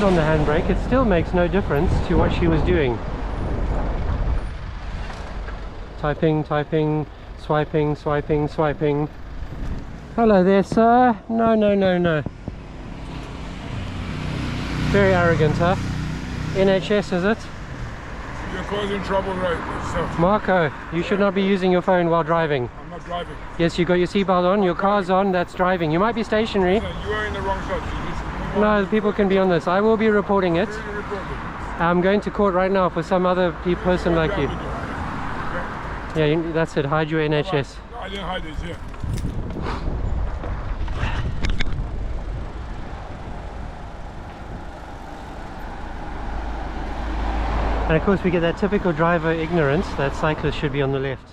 was on the handbrake, it still makes no difference to what she was doing. Typing, typing, swiping, swiping, swiping. Hello there, sir. No, no, no, no. Very arrogant, huh? NHS, is it? You're causing trouble right yourself. Marco, you should not be using your phone while driving. I'm not driving. Yes, you got your seatbelt on, your car's on, that's driving. You might be stationary. Listen, you are in the wrong side. No, people can be on this. I will be reporting it. I'm going to court right now for some other person like you. Yeah, that's it. Hide your NHS. No, I didn't hide this here. And of course we get that typical driver ignorance that cyclists should be on the left.